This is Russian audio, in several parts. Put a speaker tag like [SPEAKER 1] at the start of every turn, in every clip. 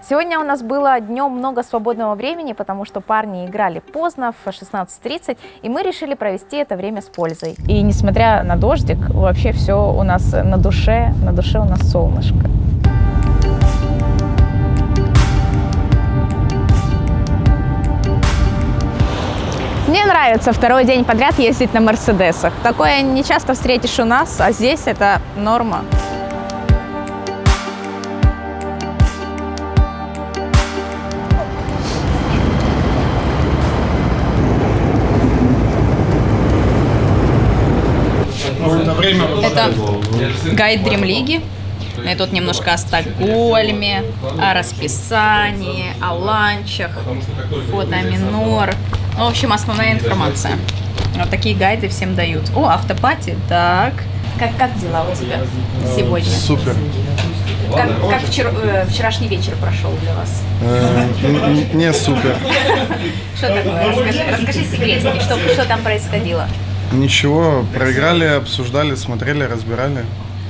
[SPEAKER 1] Сегодня у нас было днем много свободного времени, потому что парни играли поздно, в 16:30, и мы решили провести это время с пользой. И несмотря на дождик, вообще все у нас на душе у нас солнышко. Мне нравится второй день подряд ездить на Мерседесах. Такое не часто встретишь у нас, а здесь это норма. Это гайд Дримлиги. И тут немножко о Стокгольме, о расписании, о ланчах, фото минор. Ну, в общем, основная информация. Вот такие гайды всем дают. О, автопати. Так. Как дела у тебя сегодня?
[SPEAKER 2] Супер.
[SPEAKER 1] Как вчерашний вечер прошел для вас?
[SPEAKER 2] Не супер.
[SPEAKER 1] Что такое? Расскажи секретики, что там происходило?
[SPEAKER 2] Ничего, проиграли, обсуждали, смотрели, разбирали.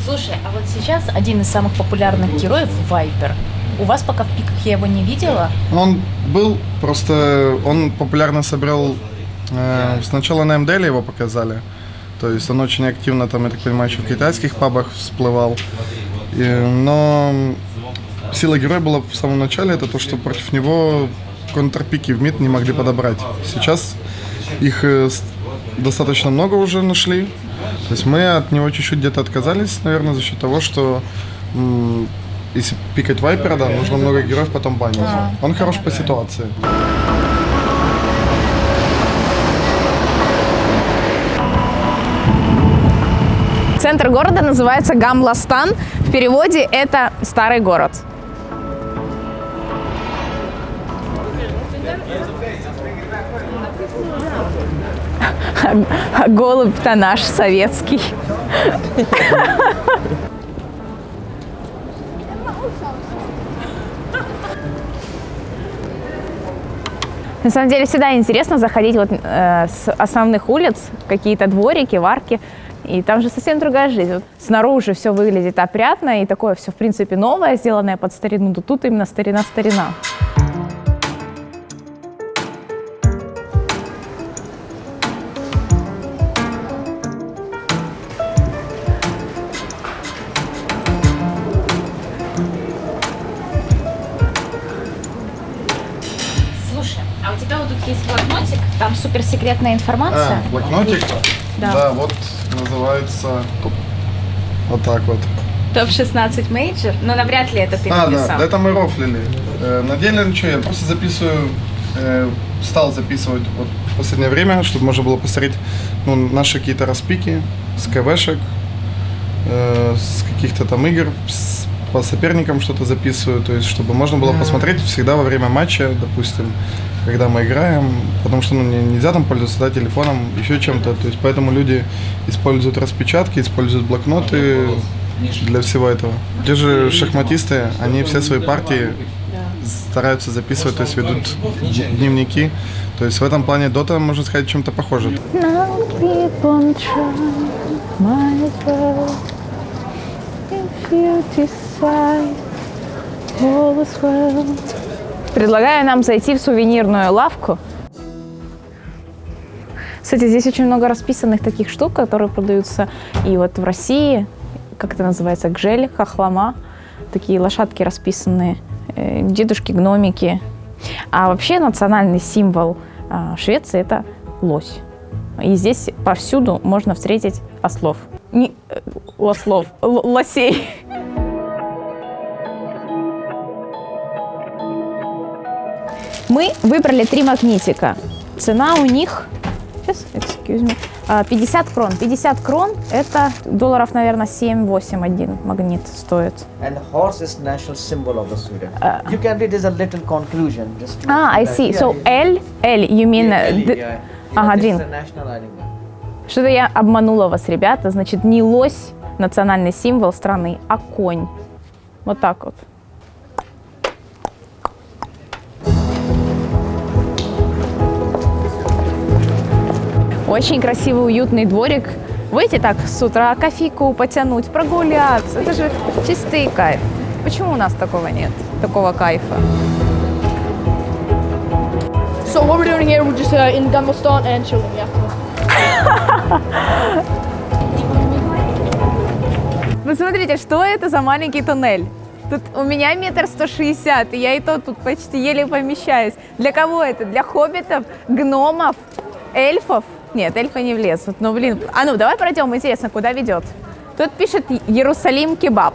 [SPEAKER 1] Слушай, а вот сейчас один из самых популярных героев — Вайпер. У вас пока в пиках я его не видела.
[SPEAKER 2] Он был, просто он популярно собрал, сначала на МДЛ его показали, то есть он очень активно там, я так понимаю, еще в китайских пабах всплывал. Но сила героя была в самом начале, это то, что против него контрпики в мид не могли подобрать. Сейчас их достаточно много уже нашли. То есть мы от него чуть-чуть где-то отказались, наверное, за счет того, что если пикать Вайпера, да, нужно много героев потом банить. Он хорош по ситуации.
[SPEAKER 1] Центр города называется Гамла-Стан. В переводе это «старый город». А голубь-то наш советский. На самом деле всегда интересно заходить вот с основных улиц, какие-то дворики, в арки, и там же совсем другая жизнь. Вот снаружи все выглядит опрятно, и такое все, в принципе, новое, сделанное под старину, то тут именно старина-старина. А у тебя вот тут есть блокнотик, там суперсекретная информация.
[SPEAKER 2] Блокнотик? Да, вот называется вот так вот.
[SPEAKER 1] Топ-16 мейджор, но навряд ли это ты написал.
[SPEAKER 2] Да, это мы рофлили. На деле ничего, я просто записываю, стал записывать вот в последнее время, чтобы можно было посмотреть наши какие-то распики с КВшек, с каких-то там игр, по соперникам что-то записываю, то есть чтобы можно было посмотреть всегда во время матча, допустим, когда мы играем, потому что нельзя там пользоваться телефоном, еще чем-то, то есть поэтому люди используют распечатки, используют блокноты для всего этого. Те же шахматисты, они все свои партии стараются записывать, то есть ведут дневники, то есть в этом плане Dota, можно сказать, чем-то похоже. Предлагаю нам зайти в сувенирную лавку. Кстати, здесь очень много расписанных таких штук, которые продаются и вот в России, как это называется, гжель, хохлома, такие лошадки расписанные, дедушки-гномики. А вообще национальный символ Швеции — это лось. И здесь повсюду можно встретить ослов. Лосей. Мы выбрали 3 магнитика. Цена у них, сейчас, excuse me, 50 крон. 50 крон – это долларов, наверное, 7-8 один магнит стоит.
[SPEAKER 3] And horse is national symbol of the Sweden. You can read as a little conclusion. Just
[SPEAKER 1] I see. So L, you mean... Ага,
[SPEAKER 3] this is a national animal.
[SPEAKER 1] Что-то я обманула вас, ребята. Значит, не лось – национальный символ страны, а конь. Вот так вот. Очень красивый, уютный дворик. Выйти так с утра, кофейку потянуть, прогуляться. Это же чистый кайф. Почему у нас такого нет? Такого кайфа?
[SPEAKER 4] So what we're doing here, we're just in Gamelstan and chilling, yeah.
[SPEAKER 1] Посмотрите, что это за маленький туннель? Тут у меня 1,160 м, и я и то тут почти еле помещаюсь. Для кого это? Для хоббитов, гномов, эльфов? Нет, эльфы не влезут. Ну, блин. А ну, давай пройдем, интересно, куда ведет. Тут пишет Иерусалим кебаб.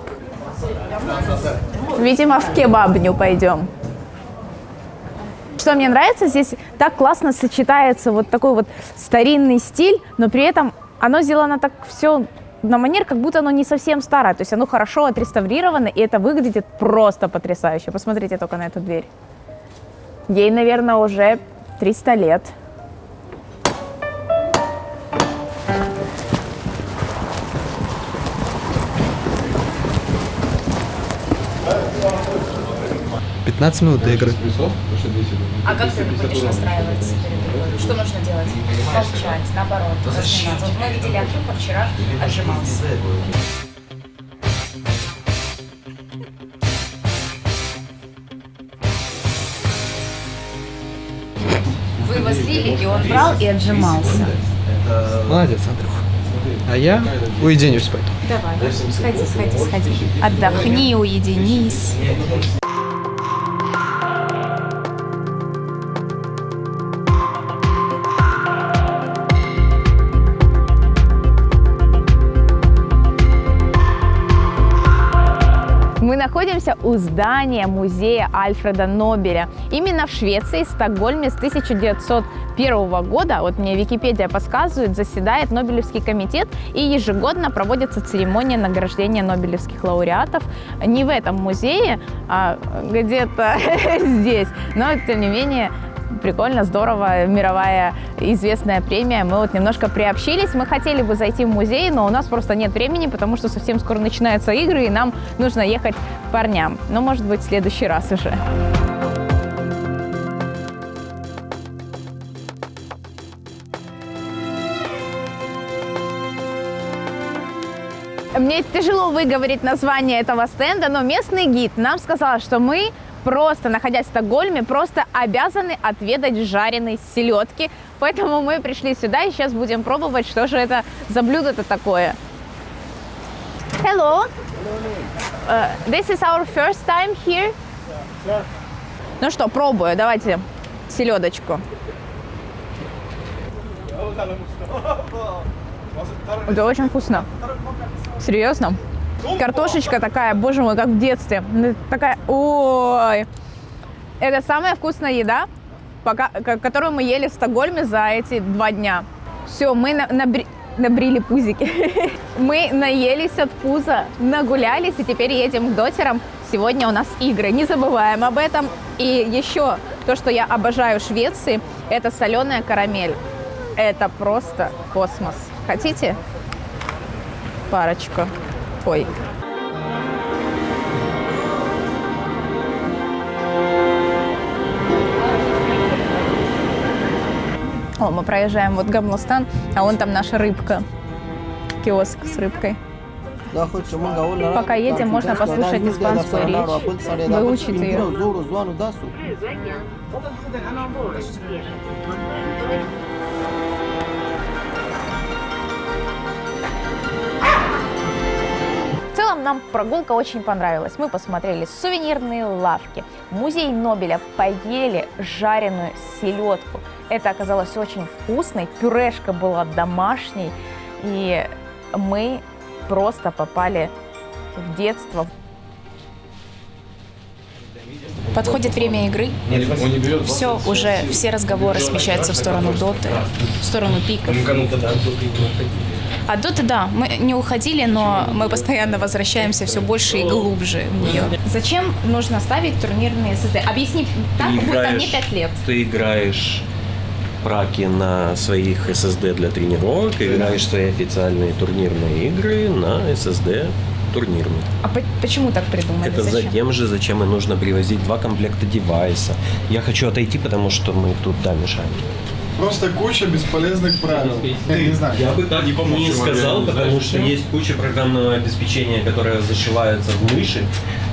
[SPEAKER 1] Видимо, в кебабню пойдем. Что мне нравится, здесь так классно сочетается вот такой вот старинный стиль, но при этом оно сделано так все на манер, как будто оно не совсем старое. То есть оно хорошо отреставрировано, и это выглядит просто потрясающе. Посмотрите только на эту дверь. Ей, наверное, уже 300 лет.
[SPEAKER 5] Минут до игры.
[SPEAKER 1] А как ты будешь настраиваться перед игрой? Что нужно делать? Молчать, наоборот, разминаться. Вот мы видели Андрюха вчера отжимался. Вы его слили, и он брал и отжимался.
[SPEAKER 5] Молодец, Андрюх. А я уединюсь поэтому.
[SPEAKER 1] Давай, сходи. Отдохни, уединись. Мы находимся у здания музея Альфреда Нобеля. Именно в Швеции, Стокгольме с 1901 года, вот мне Википедия подсказывает, заседает Нобелевский комитет, и ежегодно проводится церемония награждения нобелевских лауреатов. Не в этом музее, а где-то здесь, но тем не менее прикольно, здорово, мировая известная премия. Мы вот немножко приобщились, мы хотели бы зайти в музей, но у нас просто нет времени, потому что совсем скоро начинаются игры, и нам нужно ехать к парням. Но, может быть, в следующий раз уже. Мне тяжело выговорить название этого стенда, но местный гид нам сказал, что мы просто, находясь в Стокгольме, просто обязаны отведать жареной селедки. Поэтому мы пришли сюда и сейчас будем пробовать, что же это за блюдо-то такое. Hello. This is our first time here. Ну что, пробую. Давайте селедочку. Это очень вкусно. Серьезно? Картошечка такая, боже мой, как в детстве. Такая, ой. Это самая вкусная еда, которую мы ели в Стокгольме за эти 2 дня. Все, мы набрили пузики. Мы наелись от пуза, нагулялись и теперь едем к дотерам. Сегодня у нас игры, не забываем об этом. И еще то, что я обожаю в Швеции, это соленая карамель. Это просто космос. Хотите? Парочку. Ой. О, мы проезжаем вот Гамлстан, а вон там наша рыбка. Киоск с рыбкой. Пока едем, можно послушать испанскую речь, выучить ее. В целом нам прогулка очень понравилась. Мы посмотрели сувенирные лавки, музей Нобеля, поели жареную селедку. Это оказалось очень вкусной, пюрешка была домашней, и мы просто попали в детство. Подходит время игры. Все, уже все разговоры смещаются в сторону доты, в сторону пиков. От доты, да, мы не уходили, но мы постоянно возвращаемся все больше и глубже в нее. Зачем нужно ставить турнирные SSD? Объясни так, будто мне 5 лет.
[SPEAKER 6] Ты играешь праки на своих SSD для тренировок, играешь свои официальные турнирные игры на SSD турнирных.
[SPEAKER 1] А почему так придумали?
[SPEAKER 6] Это затем же, зачем и нужно привозить 2 комплекта девайса. Я хочу отойти, потому что мы тут, да, мешаем.
[SPEAKER 2] Просто куча бесполезных правил. Не знаю.
[SPEAKER 6] Я бы так не сказал, потому что есть куча программного обеспечения, которое зашивается в мыши,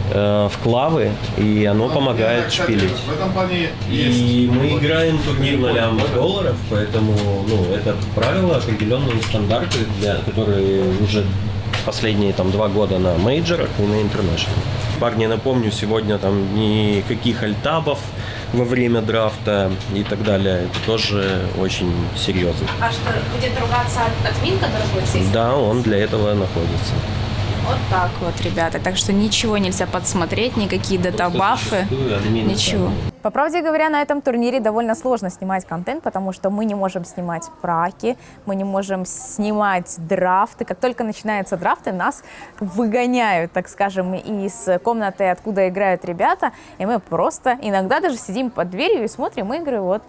[SPEAKER 6] в клавы, и оно помогает шпилить.
[SPEAKER 2] В этом плане
[SPEAKER 6] И мы играем турнир на лям долларов, поэтому это правила, определенные стандарты, которые уже последние 2 года на мейджорах и на интернешнл. Парни, напомню, сегодня там никаких альтабов во время драфта и так далее. Это тоже очень серьезно.
[SPEAKER 1] А что, будет ругаться админ, который будет здесь?
[SPEAKER 6] Да, он для этого находится.
[SPEAKER 1] Вот так вот, ребята. Так что ничего нельзя подсмотреть, никакие дата-бафы, ничего.
[SPEAKER 7] По правде говоря, на этом турнире довольно сложно снимать контент, потому что мы не можем снимать праки, мы не можем снимать драфты. Как только начинаются драфты, нас выгоняют, так скажем, из комнаты, откуда играют ребята, и мы просто иногда даже сидим под дверью и смотрим игры вот.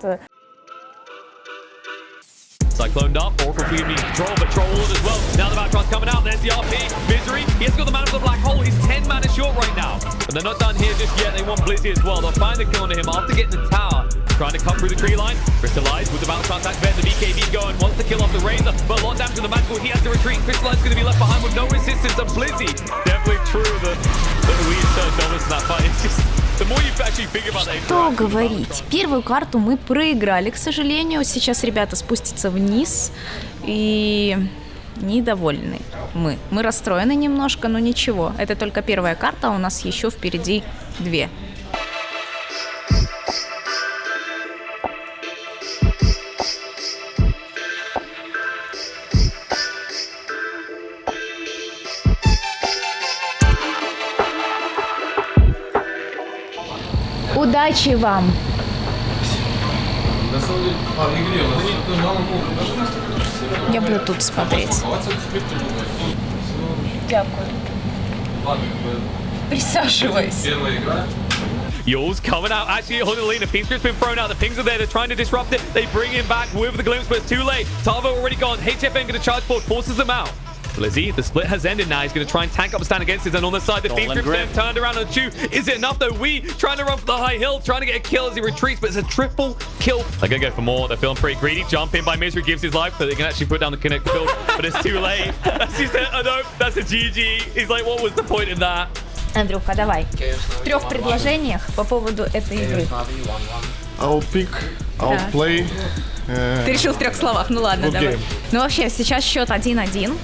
[SPEAKER 8] Cyclone up, Oracle being in control, but Troll as well. Now the Valtron's coming out, there's the RP. Misery, he has got the man of the black hole, he's 10 mana short right now. But they're not done here just yet, they want Blizzy as well. They'll find the kill on him after getting the tower. Trying to cut through the tree line. Crystallize with the Valtron's activate, the BKB going, wants to kill off the Razor, but a lot of damage to the Magical, he has to retreat. Crystallize going to be left behind with no resistance, and Blizzy, definitely true that we insert dominance in that fight. It's just, the more you actually think about that.
[SPEAKER 1] Что говорить? Первую карту мы проиграли, к сожалению. Сейчас ребята спустятся вниз и недовольны мы. Мы расстроены немножко, но ничего. Это только первая карта, у нас еще впереди 2. Удачи вам! Я буду тут смотреть. Дякую. Присаживайся.
[SPEAKER 8] Yules coming out, actually holding the lead. The Pingscript's been thrown out. The Pings are there, they're trying to disrupt it. They bring him back with the glimpse, but it's too late. Tavo already gone. HFN going to charge forward, forces them out. Blizzy, the split has ended now. He's going to try and tank up and stand against it. And on the side, the Pingscript's turned around on Chew. Is it enough though? We trying to run for the high hill, trying to get a kill as he retreats, but it's a triple kill. They're going to go for more. They're feeling pretty greedy. Jump in by Misery, gives his life, so they can actually put down the connect build, but it's too late. That's just it. Oh no, that's a GG. He's like, what was the point in that?
[SPEAKER 7] Андрюха, давай. В 3 предложениях по поводу этой игры.
[SPEAKER 2] I'll pick, I'll play.
[SPEAKER 1] Ты решил в 3 словах, ну ладно, давай.
[SPEAKER 2] game.
[SPEAKER 1] Ну вообще, сейчас счет 1-1.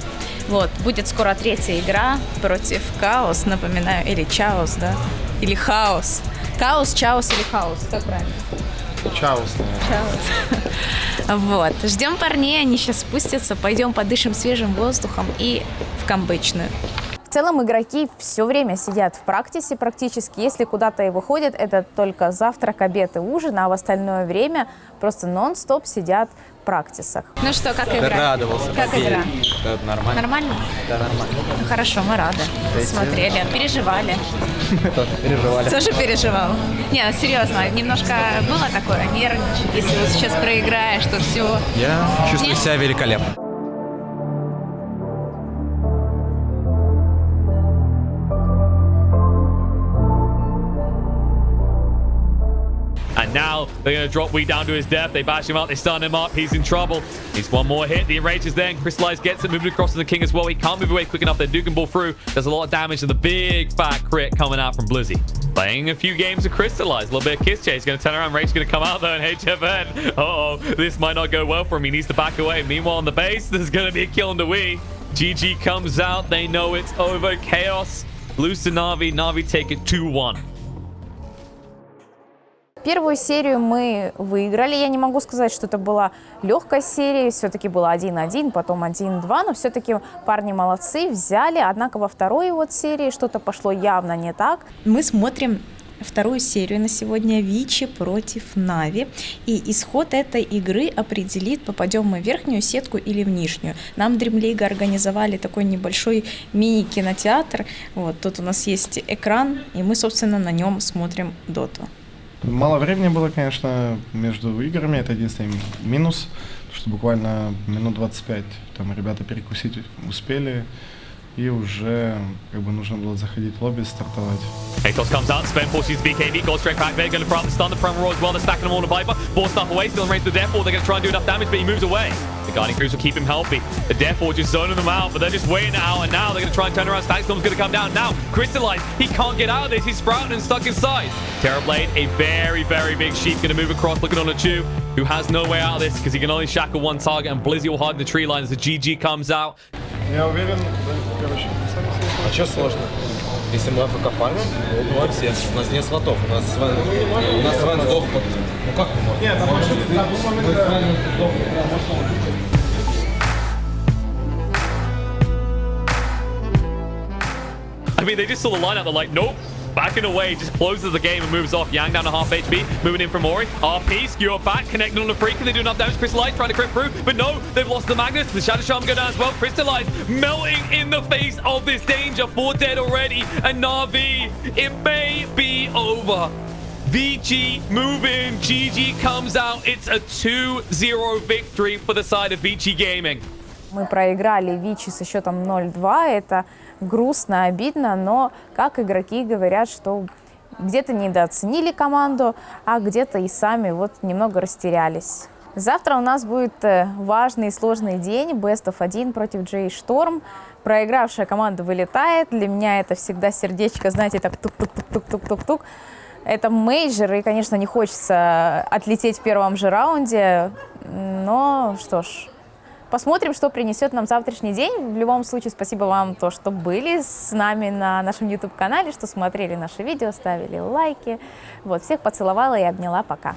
[SPEAKER 1] Вот, будет скоро 3-я игра против Chaos, напоминаю, или Chaos, да? Или Хаос. Chaos, Chaos или Хаос, как правильно?
[SPEAKER 2] Chaos,
[SPEAKER 1] Chaos. Вот, ждем парней, они сейчас спустятся, пойдем подышим свежим воздухом и в камбэчную.
[SPEAKER 7] В целом игроки все время сидят в практисе практически. Если куда-то и выходят, это только завтрак, обед и ужин, а в остальное время просто нон-стоп сидят в практисах.
[SPEAKER 1] Ну что, как игра?
[SPEAKER 5] Радовался.
[SPEAKER 1] Как игра?
[SPEAKER 5] Да, нормально.
[SPEAKER 1] Нормально?
[SPEAKER 5] Да, нормально.
[SPEAKER 1] Ну хорошо, мы рады. Смотрели, переживали.
[SPEAKER 5] Мы тоже переживали.
[SPEAKER 1] Тоже переживал? Не, ну серьезно, немножко было такое, нервничать, если вот сейчас проиграешь, то все.
[SPEAKER 5] Я чувствую
[SPEAKER 1] Нет?
[SPEAKER 5] себя великолепно.
[SPEAKER 8] And now they're going to drop Wee down to his death. They bash him up, they stun him up. He's in trouble. He's one more hit. The Enrage is there, and Crystallize gets it, moving across to the King as well. He can't move away quick enough. Then Duke can ball through. There's a lot of damage to the big fat crit coming out from Blizzy. Playing a few games of Crystallize. A little bit of Kiss Chase. Going to turn around. Rage's going to come out though, and HFN. Uh-oh. This might not go well for him. He needs to back away. Meanwhile, on the base, there's going to be a kill on the Wii. GG comes out. They know it's over. Chaos. Lose to Na'Vi. Na'Vi take it 2-1.
[SPEAKER 7] Первую серию мы выиграли. Я не могу сказать, что это была легкая серия. Все-таки было 1-1, потом 1-2. Но все-таки парни молодцы, взяли. Однако во второй вот серии что-то пошло явно не так.
[SPEAKER 1] Мы смотрим вторую серию на сегодня Вичи против Нави. И исход этой игры определит, попадем мы в верхнюю сетку или в нижнюю. Нам Dream League организовали такой небольшой мини-кинотеатр. Вот, тут у нас есть экран, и мы, собственно, на нем смотрим доту.
[SPEAKER 2] Мало времени было, конечно, между играми, это единственный минус, что буквально минут 25 там ребята перекусить успели, и уже как бы нужно было заходить в лобби, стартовать.
[SPEAKER 8] Atos comes out, Sven forces BKB, goes straight back there, going to throw out the stun, the promo roll as well, they're stacking them all to Viper, forced up away, still in range to the death ball, they're going to try and do enough damage, but he moves away. The Guardian Creeps will keep him healthy. The Death Ward just zoning them out, but they're just waiting it out, and now they're going to try and turn around. Stackstorm's going to come down. Now, Crystallize, he can't get out of this. He's sprouting and stuck inside. Terrorblade, a very, very big sheep, going to move across, looking on a Chu, who has no way out of this because he can only shackle one target, and Blizzy will hide in the tree line as the GG comes out.
[SPEAKER 2] Я уверен, короче,
[SPEAKER 5] А что сложно? Если мы АФК фармим, мы убиваем всех. У нас нет слотов, у нас Свен сдох под... Ну как мы можем? Нет,
[SPEAKER 8] I mean, they just saw the lineup. They're like, nope. Backing away, just closes the game and moves off. Yang down to half HP, moving in from Ori. RP, skewer back, connecting on the Freak, and they do enough damage. Crystallize trying to crit through, but no, they've lost the Magnus. The Shadow Charm go down as well. Crystallize melting in the face of this danger. 4 dead already, and Na'Vi, it may be over. VG move in, GG comes out. It's a 2-0 victory for the side of VG Gaming.
[SPEAKER 7] Мы проиграли Вичи со счетом 0-2. Это грустно, обидно, но как игроки говорят, что где-то недооценили команду, а где-то и сами вот немного растерялись. Завтра у нас будет важный и сложный день. Best of 1 против J Storm. Проигравшая команда вылетает. Для меня это всегда сердечко, знаете, так тук-тук-тук-тук-тук-тук. Это мейджор, и, конечно, не хочется отлететь в первом же раунде. Но что ж, посмотрим, что принесет нам завтрашний день. В любом случае, спасибо вам, то, что были с нами на нашем YouTube-канале, что смотрели наши видео, ставили лайки. Вот, всех поцеловала и обняла. Пока.